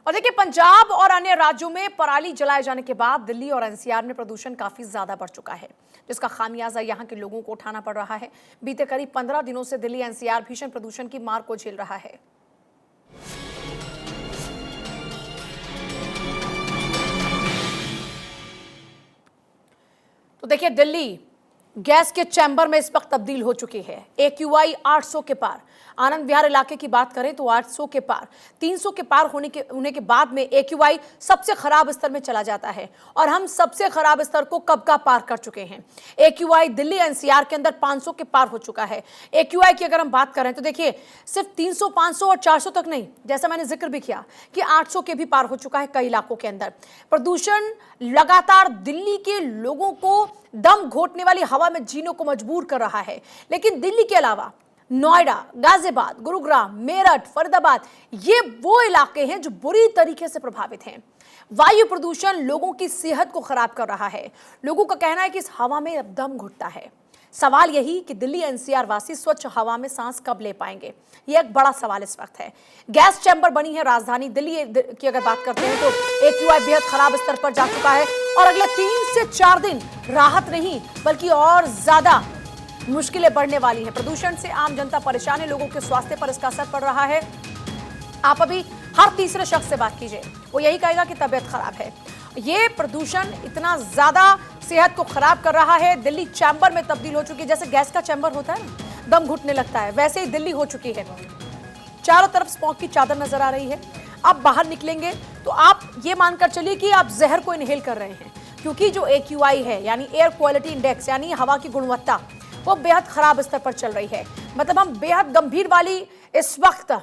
और देखिए, पंजाब और अन्य राज्यों में पराली जलाए जाने के बाद दिल्ली और एनसीआर में प्रदूषण काफी ज्यादा बढ़ चुका है, जिसका खामियाजा यहां के लोगों को उठाना पड़ रहा है। बीते करीब 15 दिनों से दिल्ली एनसीआर भीषण प्रदूषण की मार को झेल रहा है। तो देखिए, दिल्ली गैस के चैम्बर में इस वक्त तब्दील हो चुकी है। AQI 800 के पार। आनंद विहार इलाके की बात करें तो 800 के पार, 300 के पार होने के बाद में AQI सबसे खराब स्तर में चला जाता है और हम सबसे खराब स्तर को कब का पार कर चुके हैं। AQI दिल्ली एनसीआर के अंदर 500 के पार हो चुका है। AQI की अगर हम बात करें तो देखिए, सिर्फ 300, 500 और 400 तक नहीं, जैसा मैंने जिक्र भी किया कि 800 के भी पार हो चुका है कई इलाकों के अंदर। प्रदूषण लगातार दिल्ली के लोगों को दम घोटने वाली हवा में जीने को मजबूर कर रहा है। लेकिन दिल्ली के अलावा नोएडा, गाजियाबाद, गुरुग्राम, मेरठ, फरीदाबाद, ये वो इलाके हैं जो बुरी तरीके से प्रभावित हैं। वायु प्रदूषण लोगों की सेहत को खराब कर रहा है। लोगों का कहना है कि इस हवा में अब दम घुटता है। सवाल यही कि दिल्ली एनसीआर वासी स्वच्छ हवा में सांस कब ले पाएंगे, यह एक बड़ा सवाल इस वक्त है। गैस चैम्बर बनी है राजधानी दिल्ली की अगर बात करते हैं तो AQI बेहद खराब स्तर पर जा चुका है और अगले 3 से 4 दिन राहत नहीं बल्कि और ज्यादा मुश्किलें बढ़ने वाली हैं। प्रदूषण से आम जनता परेशान है, लोगों के स्वास्थ्य पर इसका असर पड़ रहा है। आप अभी हर तीसरे शख्स से बात कीजिए, वो यही कहेगा कि तबीयत खराब है। ये प्रदूषण इतना ज्यादा सेहत को खराब कर रहा है। दिल्ली चैम्बर में तब्दील हो चुकी है। जैसे गैस का चैम्बर होता है ना, दम घुटने लगता है, वैसे ही दिल्ली हो चुकी है। चारों तरफ स्मॉग की चादर नजर आ रही है। आप बाहर निकलेंगे तो आप ये मानकर चलिए कि आप जहर को इनहेल कर रहे हैं, क्योंकि जो AQI है यानी एयर क्वालिटी इंडेक्स यानी हवा की गुणवत्ता, वो बेहद खराब स्तर पर चल रही है। मतलब हम बेहद गंभीर वाली इस वक्त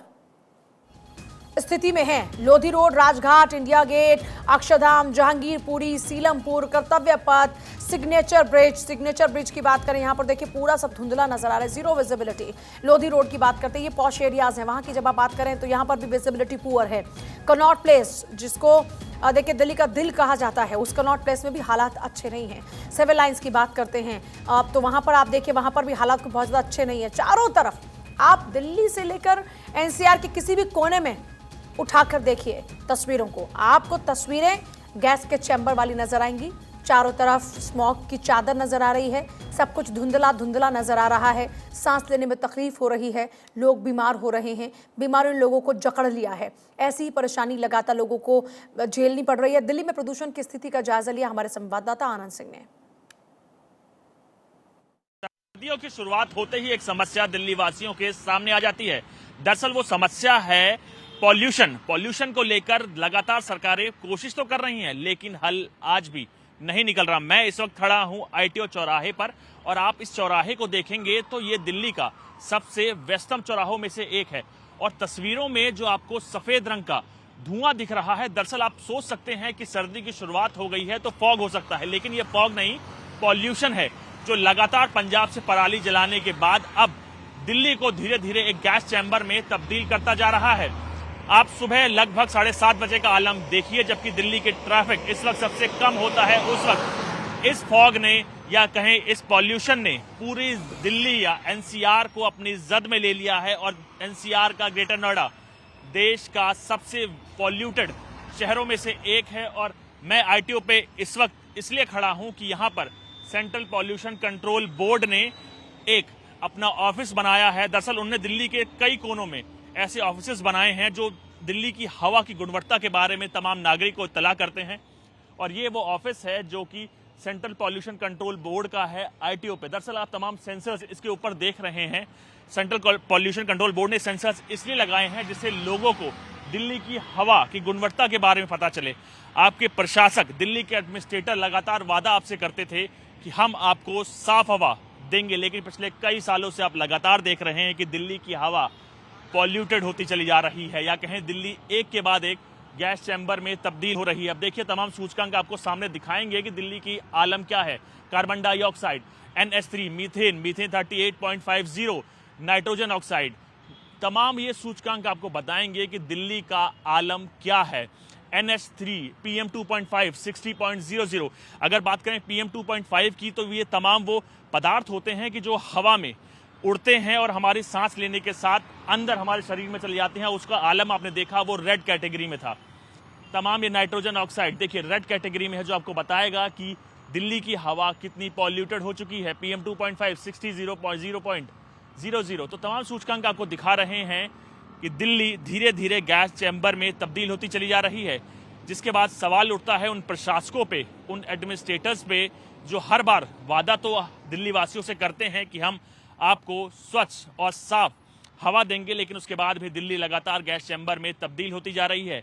स्थिति में हैं। Lodhi road, Rajghat, India gate, Akshardham, Jahangirpuri, Seelampur, Kartavya Path, signature bridge की बात करें, यहाँ पर देखिए पूरा सब धुंधला नजर आ रहा है, जीरो विजिबिलिटी। लोधी रोड की बात करते हैं, ये पॉश एरियाज हैं, वहाँ की जब आप बात करें तो यहाँ पर भी विजिबिलिटी पुअर है। कनॉट प्लेस, जिसको देखिए दिल्ली का दिल कहा जाता है, उस कनॉट प्लेस में भी हालात अच्छे नहीं हैं। सिविल लाइंस की बात करते हैं अब तो वहाँ पर आप देखिए, वहाँ पर भी हालात बहुत ज़्यादा अच्छे नहीं है। चारों तरफ आप दिल्ली से लेकर एनसीआर के किसी भी कोने में उठाकर देखिए तस्वीरों को, आपको तस्वीरें गैस के चैम्बर वाली नजर आएंगी। चारों तरफ स्मॉग की चादर नजर आ रही है, सब कुछ धुंधला धुंधला नजर आ रहा है। सांस लेने में तकलीफ हो रही है, लोग बीमार हो रहे हैं, बीमारियों ने लोगों को जकड़ लिया है। ऐसी ही परेशानी लगातार लोगों को झेलनी पड़ रही है। दिल्ली में प्रदूषण की स्थिति का जायजा लिया हमारे संवाददाता आनंद सिंह ने। सर्दियों की शुरुआत होते ही एक समस्या दिल्ली वासियों के सामने आ जाती है। दरअसल वो समस्या है पॉल्यूशन को लेकर लगातार सरकारें कोशिश तो कर रही हैं, लेकिन हल आज भी नहीं निकल रहा। मैं इस वक्त खड़ा हूं ITO चौराहे पर और आप इस चौराहे को देखेंगे तो ये दिल्ली का सबसे व्यस्तम चौराहों में से एक है और तस्वीरों में जो आपको सफेद रंग का धुआं दिख रहा है, दरअसल आप सोच सकते हैं कि सर्दी की शुरुआत हो गई है तो फॉग हो सकता है, लेकिन ये फॉग नहीं, पॉल्यूशन है जो लगातार पंजाब से पराली जलाने के बाद अब दिल्ली को धीरे धीरे एक गैस चैम्बर में तब्दील करता जा रहा है। आप सुबह लगभग 7:30 बजे का आलम देखिए, जबकि दिल्ली के ट्रैफिक इस वक्त सबसे कम होता है। उस वक्त इस फॉग ने या कहें इस पॉल्यूशन ने पूरी दिल्ली या एनसीआर को अपनी जद में ले लिया है और एनसीआर का ग्रेटर नोएडा देश का सबसे पॉल्यूटेड शहरों में से एक है। और मैं ITO पे इस वक्त इसलिए खड़ा हूं कि यहां पर सेंट्रल पॉल्यूशन कंट्रोल बोर्ड ने एक अपना ऑफिस बनाया है। दरअसल उन्होंने दिल्ली के कई कोनों में ऐसे ऑफिसेज बनाए हैं जो दिल्ली की हवा की गुणवत्ता के बारे में तमाम नागरिक को इत्तला करते हैं और ये वो ऑफिस है जो कि सेंट्रल पॉल्यूशन कंट्रोल बोर्ड का है ITO पे। दरअसल आप तमाम सेंसर्स इसके ऊपर देख रहे हैं। सेंट्रल पॉल्यूशन कंट्रोल बोर्ड ने सेंसर्स इसलिए लगाए हैं जिससे लोगों को दिल्ली की हवा की गुणवत्ता के बारे में पता चले। आपके प्रशासक, दिल्ली के एडमिनिस्ट्रेटर लगातार वादा आपसे करते थे कि हम आपको साफ हवा देंगे, लेकिन पिछले कई सालों से आप लगातार देख रहे हैं कि दिल्ली की हवा पॉल्यूटेड होती चली जा रही है या कहें दिल्ली एक के बाद एक गैस चैम्बर में तब्दील हो रही है। अब देखिए तमाम सूचकांक आपको सामने दिखाएंगे कि दिल्ली की आलम क्या है। Carbon dioxide, NH3, methane 38.50, nitrogen oxide, तमाम ये सूचकांक आपको बताएंगे कि दिल्ली का आलम क्या है। NH3, PM2.5 60.00। अगर बात करें PM2.5 की तो ये तमाम वो पदार्थ होते हैं कि जो हवा में उड़ते हैं और हमारी सांस लेने के साथ अंदर हमारे शरीर में चले जाते हैं। उसका आलम आपने देखा वो रेड कैटेगरी में था। तमाम ये नाइट्रोजन ऑक्साइड देखिए रेड कैटेगरी में है, जो आपको बताएगा कि दिल्ली की हवा कितनी पॉल्यूटेड हो चुकी है। PM 2.5 60 0.00। तो तमाम सूचकांक आपको दिखा रहे हैं कि दिल्ली धीरे धीरे गैस चैम्बर में तब्दील होती चली जा रही है, जिसके बाद सवाल उठता है उन प्रशासकों पे, उन एडमिनिस्ट्रेटर्स पे, जो हर बार वादा तो दिल्ली वासियों से करते हैं कि हम आपको स्वच्छ और साफ हवा देंगे, लेकिन उसके बाद भी दिल्ली लगातार गैस चैम्बर में तब्दील होती जा रही है।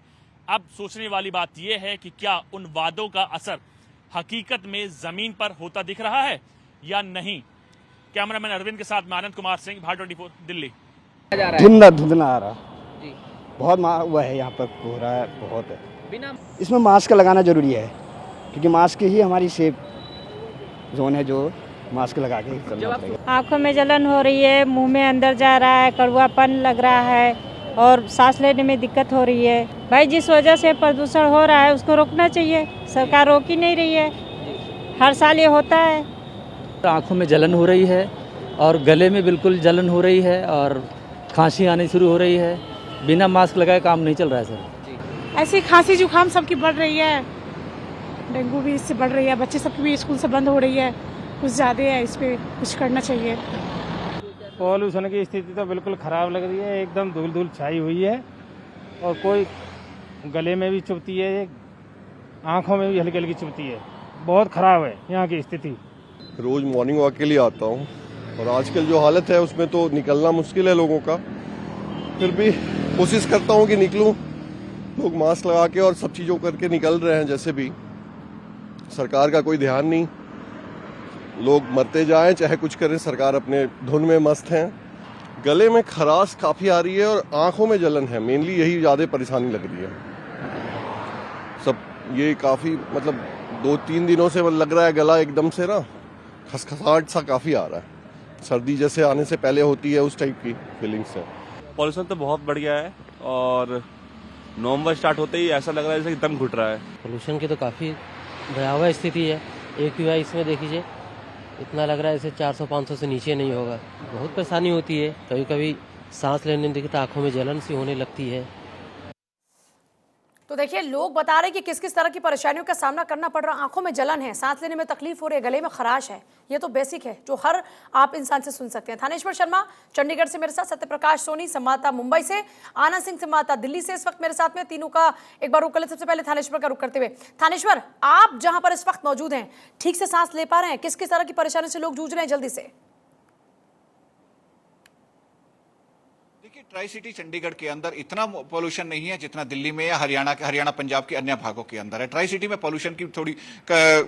अब सोचने वाली बात यह है कि क्या उन वादों का असर हकीकत में जमीन पर होता दिख रहा है या नहीं। कैमरामैन अरविंद के साथ मैं आनंद कुमार सिंह, भारत 24 दिल्ली। धुंधला आ रहा जी, बहुत वो है यहाँ पर हो रहा है, बहुत है। बिना इसमें मास्क लगाना जरूरी है, क्योंकि मास्क ही हमारी सेफ जोन है, जो मास्क लगा के चलना पड़ेगा। आँखों में जलन हो रही है, मुंह में अंदर जा रहा है, कड़वापन लग रहा है और सांस लेने में दिक्कत हो रही है। भाई जिस वजह से प्रदूषण हो रहा है उसको रोकना चाहिए, सरकार रोक ही नहीं रही है, हर साल ये होता है। आँखों में जलन हो रही है और गले में बिल्कुल जलन हो रही है और खांसी आनी शुरू हो रही है। बिना मास्क लगाए काम नहीं चल रहा है सर। ऐसी खांसी जुकाम सबकी बढ़ रही है, डेंगू भी इससे बढ़ रही है, बच्चे सबकी भी स्कूल से बंद हो रही है, कुछ ज़्यादा है, इस पर कुछ करना चाहिए। पॉल्यूशन की स्थिति तो बिल्कुल ख़राब लग रही है, एकदम धूल धूल छाई हुई है और कोई गले में भी चुभती है, आँखों में भी हल्की हल्की चुभती है। बहुत ख़राब है यहाँ की स्थिति। रोज़ मॉर्निंग वॉक के लिए आता हूँ और आजकल जो हालत है उसमें तो निकलना मुश्किल है लोगों का, फिर भी कोशिश करता हूँ कि निकलूँ। लोग मास्क लगा के और सब चीज़ों करके निकल रहे हैं, जैसे भी सरकार का कोई ध्यान नहीं, लोग मरते जाएं चाहे कुछ करें, सरकार अपने धुन में मस्त हैं। गले में खराश काफ़ी आ रही है और आंखों में जलन है, मेनली यही ज़्यादा परेशानी लग रही है। सब ये काफ़ी मतलब 2-3 दिनों से लग रहा है, गला एकदम से ना खसखसाहट सा काफ़ी आ रहा है, सर्दी जैसे आने से पहले होती है उस टाइप की फीलिंग्स है। पॉल्यूशन तो बहुत बढ़ गया है और नवंबर स्टार्ट होते ही ऐसा लग रहा है जैसे दम घुट रहा है। पोल्यूशन की तो काफ़ी भयावह स्थिति है। AQI इसमें देख लीजिए, इतना लग रहा है जैसे 400-500 से नीचे नहीं होगा। बहुत परेशानी होती है, कभी कभी सांस लेने में दिक्कत, आँखों में जलन सी होने लगती है। तो देखिए, लोग बता रहे हैं कि किस किस तरह की परेशानियों का सामना करना पड़ रहा है। आंखों में जलन है, सांस लेने में तकलीफ हो रही है, गले में खराश है। ये तो बेसिक है जो हर आप इंसान से सुन सकते हैं। थानेश्वर शर्मा चंडीगढ़ से मेरे साथ, सत्यप्रकाश सोनी संवाददाता मुंबई से, आनंद सिंह संवाददाता दिल्ली से इस वक्त मेरे साथ में। तीनों का एक बार रुक कर ले। सबसे पहले थानेश्वर का रुख करते हुए, थानेश्वर, आप जहां पर इस वक्त मौजूद हैं, ठीक से सांस ले पा रहे हैं? किस किस तरह की परेशानी से लोग जूझ रहे हैं? जल्दी से। ट्राई सिटी चंडीगढ़ के अंदर इतना पोल्यूशन नहीं है जितना दिल्ली में या हरियाणा पंजाब के अन्य भागों के अंदर है। ट्राई सिटी में पोल्यूशन की थोड़ी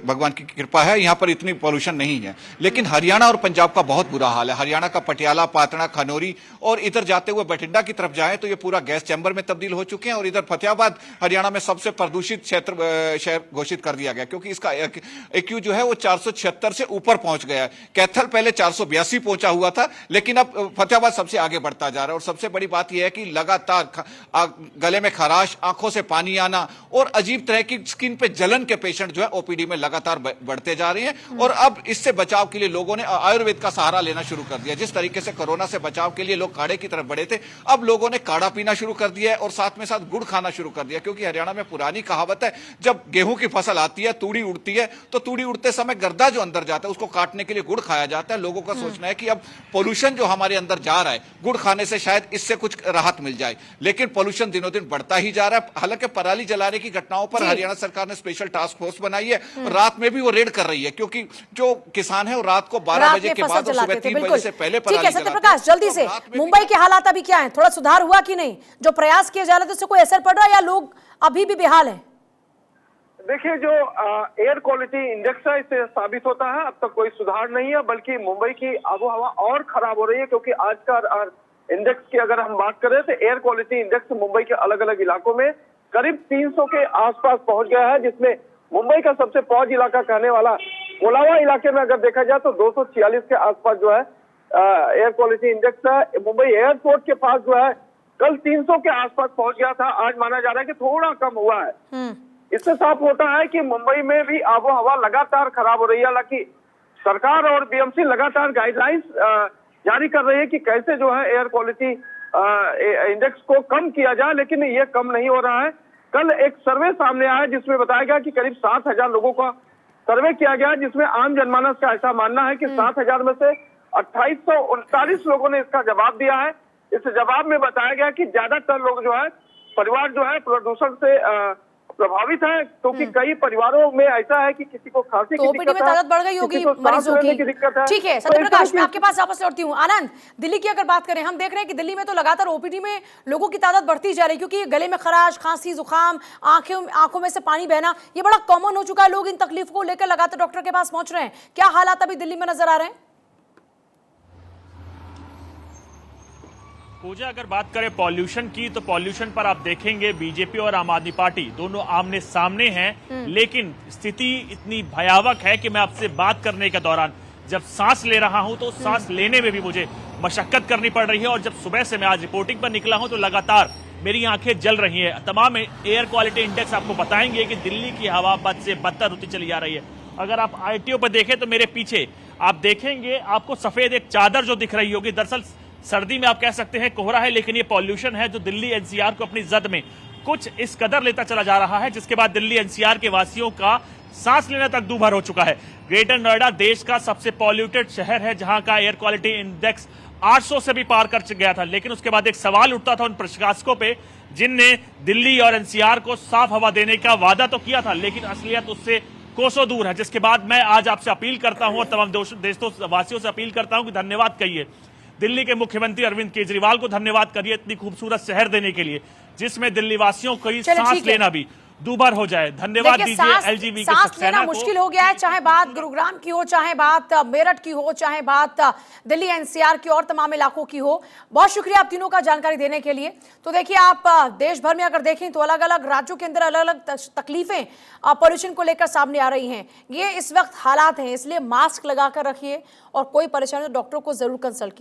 भगवान की कृपा है, यहाँ पर इतनी पोल्यूशन नहीं है, लेकिन हरियाणा और पंजाब का बहुत बुरा हाल है। हरियाणा का पटियाला, पातना, खनौरी और इधर जाते हुए बठिंडा की तरफ जाए तो ये पूरा गैस चैम्बर में तब्दील हो चुके हैं। और इधर फतेहाबाद हरियाणा में सबसे प्रदूषित शहर घोषित कर दिया गया, क्योंकि इसका AQ जो है वो 476 से ऊपर पहुंच गया है। कैथल पहले 482 पहुंचा हुआ था, लेकिन अब फतेहाबाद सबसे आगे बढ़ता जा रहा है। और सबसे बड़ी बात यह है कि लगातार गले में खराश, आंखों से पानी आना और अजीब तरह की स्किन पे जलन के पेशेंट जो है OPD में लगातार बढ़ते जा रहे हैं। और अब इससे बचाव के लिए लोगों ने आयुर्वेद का सहारा लेना शुरू कर दिया। जिस तरीके से कोरोना से बचाव के लिए लोग काढ़े की तरफ बढ़े थे, अब लोगों ने काढ़ा पीना शुरू कर दिया है और साथ में साथ गुड़ खाना शुरू कर दिया। क्योंकि हरियाणा में पुरानी कहावत है, जब गेहूं की फसल आती है, तूड़ी उड़ती है, तो तूड़ी उड़ते समय गर्दा जो अंदर जाता है उसको काटने के लिए गुड़ खाया जाता है। लोगों का सोचना है कि अब पोल्यूशन जो हमारे अंदर जा रहा है, गुड़ खाने से शायद इससे कुछ राहत मिल जाए, लेकिन पोल्यूशन दिनों दिन बढ़ता ही जा रहा है। हालांकि पराली जलाने की घटनाओं पर हरियाणा सरकार ने स्पेशल टास्क फोर्स बनाई है, रात में भी वो रेड कर रही है, क्योंकि जो किसान है वो रात को 12 बजे के बाद और सुबह 3 बजे से पहले पराली जलाते हैं। सत्यप्रकाश, जल्दी से, मुंबई के हालात अभी क्या है? थोड़ा सुधार हुआ कि नहीं? जो प्रयास किए जा रहे थे उससे कोई असर पड़ रहा है या लोग अभी भी बेहाल है? देखिए, जो एयर क्वालिटी इंडेक्स है, इससे साबित होता है अब तक कोई सुधार नहीं है, बल्कि मुंबई की आबोहवा और खराब हो रही है। क्योंकि आज का इंडेक्स की अगर हम बात करें तो एयर क्वालिटी इंडेक्स मुंबई के अलग अलग इलाकों में करीब 300 के आसपास पहुंच गया है, जिसमें मुंबई का सबसे पौज इलाका कहने वाला कोलावा इलाके में अगर देखा जाए तो 246 के आसपास जो है एयर क्वालिटी इंडेक्स है। मुंबई एयरपोर्ट के पास जो है कल 300 के आसपास पहुंच गया था, आज माना जा रहा है कि थोड़ा कम हुआ है। इससे साफ होता है कि मुंबई में भी आबो हवा लगातार खराब हो रही है। हालांकि सरकार और BMC लगातार गाइडलाइंस जारी कर रही है कि कैसे जो है एयर क्वालिटी इंडेक्स को कम किया जाए, लेकिन ये कम नहीं हो रहा है। कल एक सर्वे सामने आया जिसमें बताया गया कि करीब 7,000 लोगों का सर्वे किया गया, जिसमें आम जनमानस का ऐसा मानना है कि 7,000 में से 2839 लोगों ने इसका जवाब दिया है। इस जवाब में बताया गया कि ज्यादातर लोग जो है परिवार जो है प्रदूषण से प्रभावित है, क्योंकि कई परिवारों में ऐसा है कि किसी को खांसी की ओपीडी में तादाद बढ़ गई होगी मरीजों की। दिक्कत है। ठीक है सत्यप्रकाश, मैं आपके पास वापस लौटती हूँ। आनंद, दिल्ली की अगर बात करें, हम देख रहे हैं कि दिल्ली में तो लगातार ओपीडी में लोगों की तादाद बढ़ती जा रही है, क्योंकि गले में खराश, खांसी, जुकाम, आंखों में से पानी बहना, ये बड़ा कॉमन हो चुका है। लोग इन तकलीफ को लेकर लगातार डॉक्टर के पास पहुंच रहे हैं। क्या हालात अभी दिल्ली में नजर आ रहे हैं? पूजा, अगर बात करें पॉल्यूशन की, तो पॉल्यूशन पर आप देखेंगे बीजेपी और आम आदमी पार्टी दोनों आमने सामने हैं, लेकिन स्थिति इतनी भयावह है कि मैं आपसे बात करने के दौरान जब सांस ले रहा हूं तो सांस लेने में भी मुझे मशक्कत करनी पड़ रही है। और जब सुबह से मैं आज रिपोर्टिंग पर निकला हूं तो लगातार मेरी आंखें जल रही हैं। तमाम एयर क्वालिटी इंडेक्स आपको बताएंगे कि दिल्ली की हवा बद से बदतर होती चली जा रही है। अगर आप आईटीओ पर देखें तो मेरे पीछे आप देखेंगे, आपको सफेद एक चादर जो दिख रही होगी, दरअसल सर्दी में आप कह सकते हैं कोहरा है, लेकिन ये पॉल्यूशन है जो दिल्ली एनसीआर को अपनी जद में कुछ इस कदर लेता चला जा रहा है, जिसके बाद दिल्ली एनसीआर के वासियों का सांस लेने तक दूभर हो चुका है। ग्रेटर नोएडा देश का सबसे पॉल्यूटेड शहर है, जहां का एयर क्वालिटी इंडेक्स 800 से भी पार कर गया था। लेकिन उसके बाद एक सवाल उठता था उन प्रशासकों पे जिनने दिल्ली और एनसीआर को साफ हवा देने का वादा तो किया था, लेकिन असलियत उससे कोसों दूर है। जिसके बाद मैं आज आपसे अपील करता हूं और तमाम देशवासियों से अपील करता हूं कि धन्यवाद कहिए दिल्ली के मुख्यमंत्री अरविंद केजरीवाल को, धन्यवाद करिए इतनी खूबसूरत शहर देने के लिए जिसमें दिल्ली वासियों को सांस लेना भी दूभर हो जाए। धन्यवाद दीजिए एलजीबी के सांस लेना मुश्किल हो गया है, चाहे बात गुरुग्राम की हो, चाहे बात मेरठ की हो, चाहे बात दिल्ली एनसीआर की और तमाम इलाकों की हो। बहुत शुक्रिया आप तीनों का जानकारी देने के लिए। तो देखिए, आप देश भर में अगर देखें तो अलग अलग राज्यों के अंदर अलग अलग तकलीफें पॉल्यूशन को लेकर सामने आ रही हैं। ये इस वक्त हालात हैं, इसलिए मास्क लगाकर रखिए और कोई परेशानी तो डॉक्टर को जरूर कंसल्ट कीजिए।